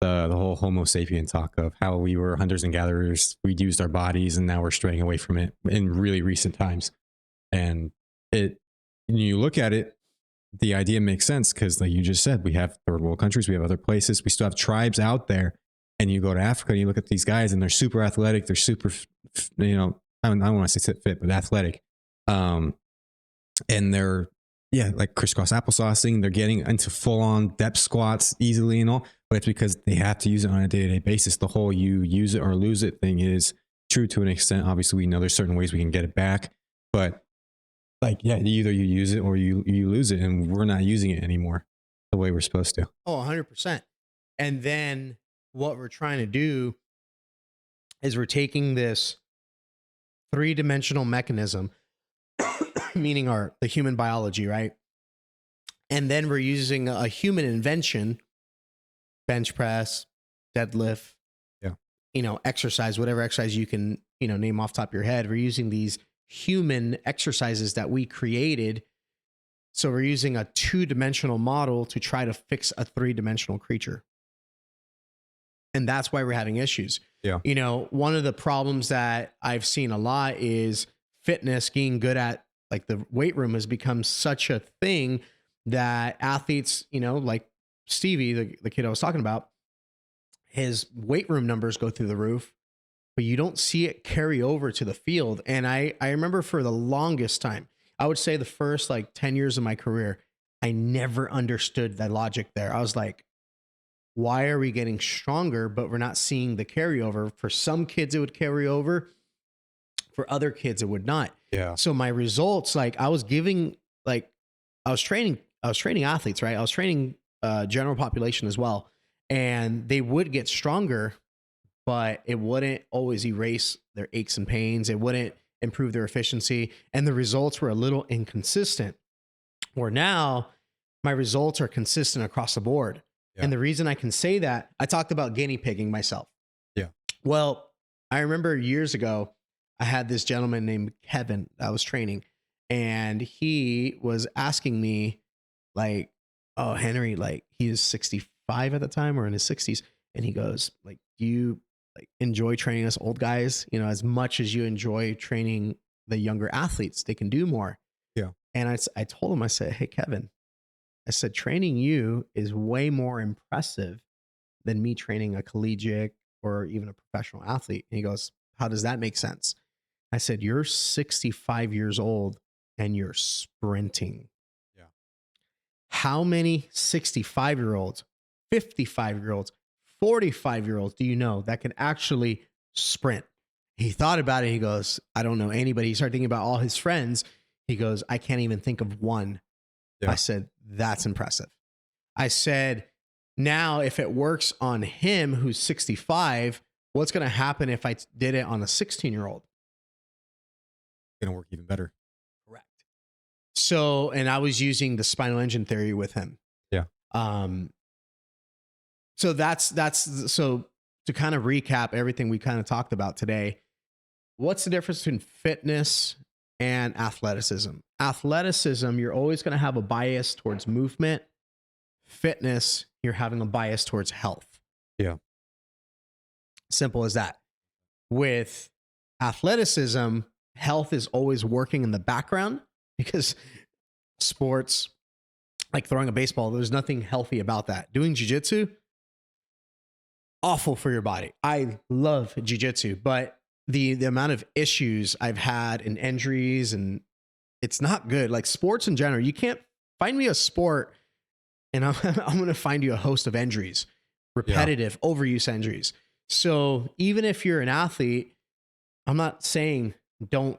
the whole Homo sapien talk of how we were hunters and gatherers. We used our bodies, and now we're straying away from it in really recent times. And when you look at it, the idea makes sense because, like you just said, we have third world countries, we have other places, we still have tribes out there. And you go to Africa and you look at these guys, and they're super athletic, they're super, I don't want to say fit, but athletic. And they're, like crisscross applesaucing. They're getting into full on depth squats easily and all, but it's because they have to use it on a day-to-day basis. The whole you use it or lose it thing is true to an extent. Obviously, we know there's certain ways we can get it back, but either you use it or you lose it, and we're not using it anymore the way we're supposed to. Oh, 100%. And then what we're trying to do is we're taking this 3-dimensional mechanism, meaning the human biology, right? And then we're using a human invention, bench press, deadlift, exercise, whatever exercise you can, name off the top of your head. We're using these human exercises that we created. So we're using a 2-dimensional model to try to fix a 3-dimensional creature. And that's why we're having issues. Yeah. One of the problems that I've seen a lot is fitness, getting good at, like, the weight room has become such a thing that athletes, like Stevie, the kid I was talking about, his weight room numbers go through the roof, but you don't see it carry over to the field. And I remember for the longest time, I would say the first 10 years of my career, I never understood the logic there. I was like, why are we getting stronger, but we're not seeing the carryover? For some kids, it would carry over. For other kids, it would not. Yeah. So my results, I was training athletes, right? I was training general population as well. And they would get stronger, but it wouldn't always erase their aches and pains. It wouldn't improve their efficiency. And the results were a little inconsistent. Where now my results are consistent across the board. Yeah. And the reason I can say that, I talked about guinea pigging myself. Yeah. Well, I remember years ago, I had this gentleman named Kevin that I was training, and he was asking me, like, oh, Henry, he is 65 at the time, or in his 60s. And he goes, do you enjoy training us old guys, as much as you enjoy training the younger athletes? They can do more. Yeah. And I told him, I said, hey, Kevin, I said, training you is way more impressive than me training a collegiate or even a professional athlete. And he goes, how does that make sense? I said, you're 65 years old and you're sprinting. Yeah. How many 65-year-olds, 55-year-olds, 45-year-olds do you know that can actually sprint? He thought about it. He goes, I don't know anybody. He started thinking about all his friends. He goes, I can't even think of one. Yeah. I said, that's impressive. I said, now if it works on him who's 65, what's going to happen if I did it on a 16-year-old? Gonna work even better. Correct. So, and I was using the spinal engine theory with him. Yeah. So that's so to kind of recap everything we kind of talked about today. What's the difference between fitness and athleticism? Athleticism, you're always going to have a bias towards movement. Fitness, you're having a bias towards health. Yeah. Simple as that. With athleticism, health is always working in the background because sports, like throwing a baseball, there's nothing healthy about that. Doing jiu-jitsu, awful for your body. I love jiu-jitsu, but the amount of issues I've had and injuries, and it's not good. Like sports in general, you can't find me a sport and I'm going to find you a host of injuries, repetitive overuse injuries. So even if you're an athlete, I'm not saying don't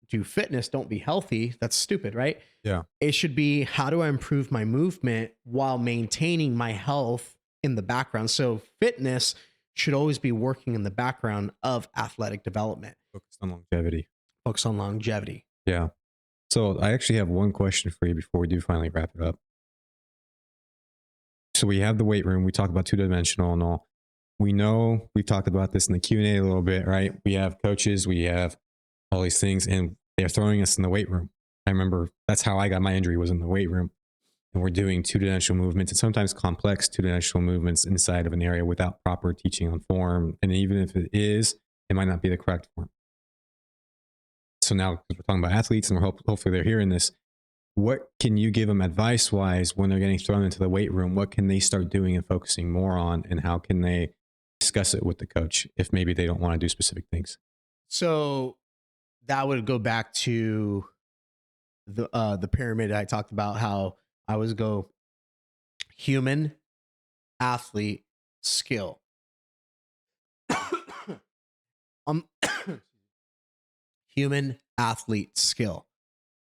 do fitness, don't be healthy. That's stupid, right? Yeah. It should be, how do I improve my movement while maintaining my health in the background? So fitness should always be working in the background of athletic development. Focus on longevity. Focus on longevity. Yeah. So I actually have one question for you before we do finally wrap it up. So we have the weight room. We talk about two-dimensional and all. We know we've talked about this in the Q&A a little bit, right? We have coaches, we have all these things, and they're throwing us in the weight room. I remember that's how I got my injury, was in the weight room. And we're doing two-dimensional movements and sometimes complex two-dimensional movements inside of an area without proper teaching on form. And even if it is, it might not be the correct form. So now, because we're talking about athletes and hopefully they're hearing this, what can you give them advice-wise when they're getting thrown into the weight room? What can they start doing and focusing more on? And how can they discuss it with the coach if maybe they don't want to do specific things? So that would go back to the pyramid I talked about, how I was go human, athlete, skill. Human, athlete, skill.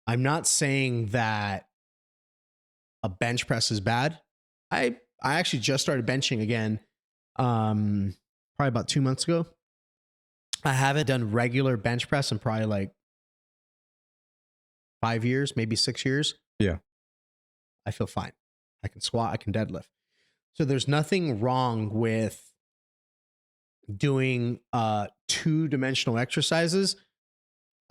I'm not saying that a bench press is bad. I actually just started benching again, probably about 2 months ago. I haven't done regular bench press in probably like 5 years, maybe 6 years. Yeah. I feel fine. I can squat, I can deadlift. So there's nothing wrong with doing two-dimensional exercises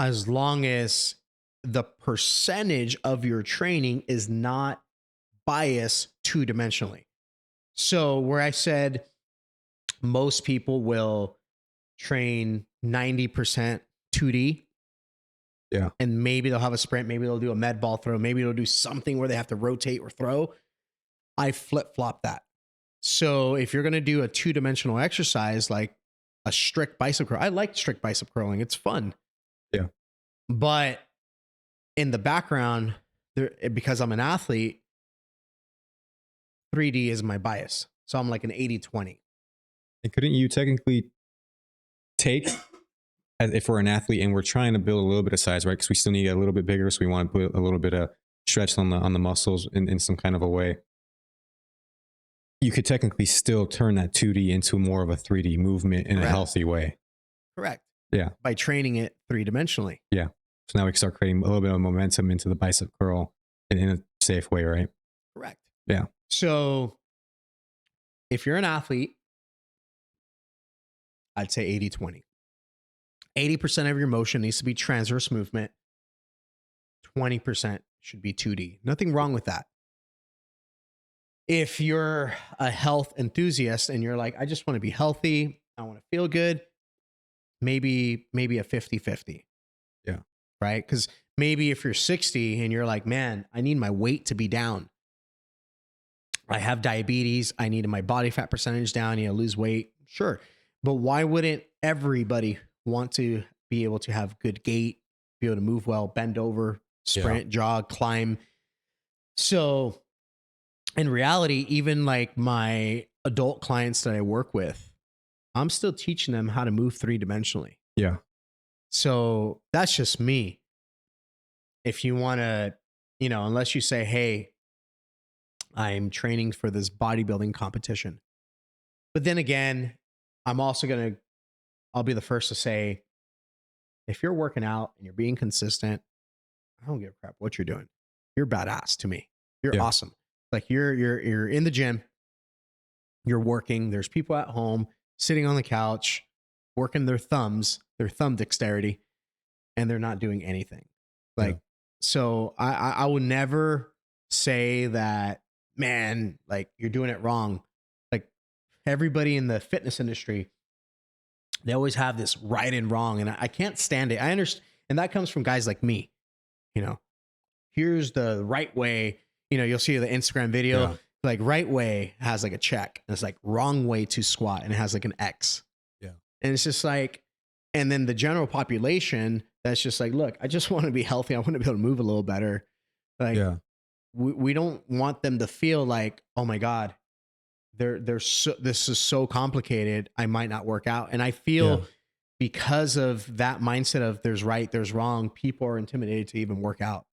as long as the percentage of your training is not biased two-dimensionally. So where I said most people will train 90% 2D. Yeah. And maybe they'll have a sprint, maybe they'll do a med ball throw, maybe they'll do something where they have to rotate or throw. I flip-flop that. So if you're going to do a two-dimensional exercise like a strict bicep curl, I like strict bicep curling. It's fun. Yeah. But in the background, because I'm an athlete, 3D is my bias. So I'm like an 80-20. And couldn't you technically take, if we're an athlete and we're trying to build a little bit of size, right? Because we still need to get a little bit bigger. So we want to put a little bit of stretch on the muscles in some kind of a way. You could technically still turn that 2D into more of a 3D movement in a healthy way. Correct. Yeah. By training it three-dimensionally. Yeah. So now we can start creating a little bit of momentum into the bicep curl in a safe way, right? Correct. Yeah. So if you're an athlete, I'd say 80-20. 80% of your motion needs to be transverse movement. 20% should be 2D. Nothing wrong with that. If you're a health enthusiast and you're like, I just want to be healthy, I want to feel good, maybe a 50-50. Yeah. Right? Because maybe if you're 60 and you're like, man, I need my weight to be down. I have diabetes. I need my body fat percentage down. I need to lose weight. Sure. But why wouldn't everybody want to be able to have good gait, be able to move well, bend over, sprint, jog, climb? So in reality, even like my adult clients that I work with, I'm still teaching them how to move 3-dimensionally. Yeah. So that's just me. If you want to, unless you say, hey, I'm training for this bodybuilding competition. But then again, I'll be the first to say, if you're working out and you're being consistent, I don't give a crap what you're doing. You're badass to me. You're awesome. Like you're in the gym, you're working. There's people at home sitting on the couch, working their thumb dexterity, and they're not doing anything. Like, so I would never say that, man, like you're doing it wrong. Like everybody in the fitness industry, they always have this right and wrong. And I can't stand it. I understand. And that comes from guys like me, here's the right way. You'll see the Instagram video, like right way has like a check. And it's like wrong way to squat. And it has like an X. Yeah. And it's just like, and then the general population that's just like, look, I just want to be healthy. I want to be able to move a little better. Like, we don't want them to feel like, oh my God, this is so complicated, I might not work out. And I feel because of that mindset of there's right, there's wrong, people are intimidated to even work out.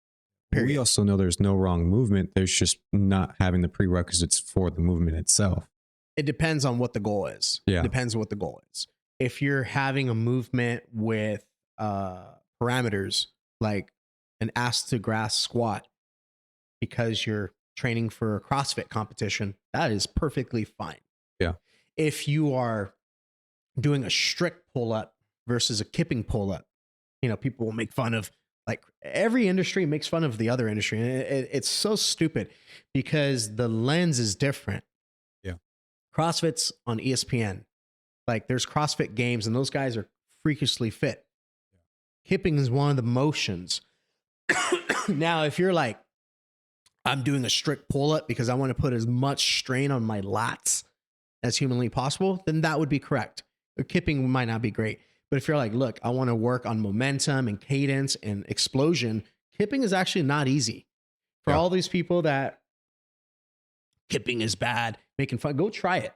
Period. We also know there's no wrong movement. There's just not having the prerequisites for the movement itself. It depends on what the goal is. Yeah. It depends on what the goal is. If you're having a movement with parameters like an ass to grass squat because you're training for a CrossFit competition, that is perfectly fine. Yeah. If you are doing a strict pull up versus a kipping pull up, people will make fun of, like every industry makes fun of the other industry. And it's so stupid because the lens is different. Yeah. CrossFit's on ESPN. Like there's CrossFit games and those guys are freakishly fit. Kipping is one of the motions. Now, if you're like, I'm doing a strict pull up because I want to put as much strain on my lats as humanly possible, then that would be correct. Or kipping might not be great. But if you're like, look, I want to work on momentum and cadence and explosion, kipping is actually not easy. For all these people that kipping is bad, making fun, go try it.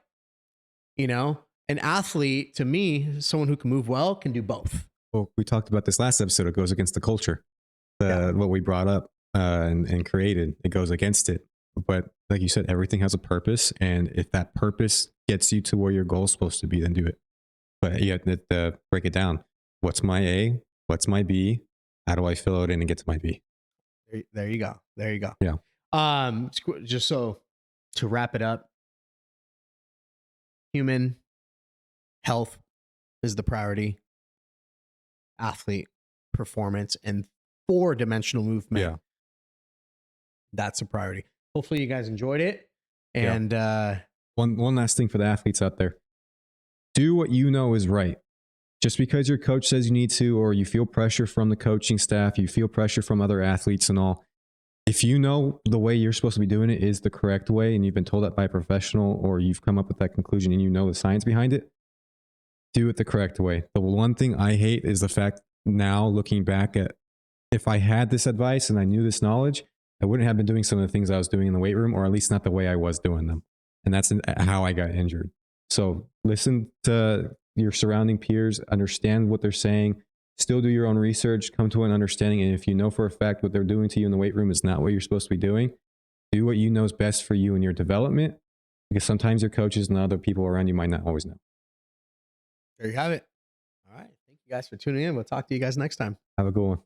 An athlete, to me, someone who can move well, can do both. Well, we talked about this last episode. It goes against the culture, what we brought up and created. It goes against it. But like you said, everything has a purpose. And if that purpose gets you to where your goal is supposed to be, then do it. But you have to break it down. What's my A? What's my B? How do I fill it in and get to my B? There you go. There you go. Yeah. Just so to wrap it up, human health is the priority. Athlete performance and 4-dimensional movement. Yeah. That's a priority. Hopefully you guys enjoyed it. And one last thing for the athletes out there. Do what you know is right. Just because your coach says you need to, or you feel pressure from the coaching staff, you feel pressure from other athletes and all. If you know the way you're supposed to be doing it is the correct way, and you've been told that by a professional, or you've come up with that conclusion and you know the science behind it, do it the correct way. The one thing I hate is the fact now looking back at, if I had this advice and I knew this knowledge, I wouldn't have been doing some of the things I was doing in the weight room, or at least not the way I was doing them. And that's how I got injured. So listen to your surrounding peers, understand what they're saying, still do your own research, come to an understanding. And if you know for a fact what they're doing to you in the weight room is not what you're supposed to be doing, do what you know is best for you and your development, because sometimes your coaches and other people around you might not always know. There you have it. All right. Thank you guys for tuning in. We'll talk to you guys next time. Have a good one.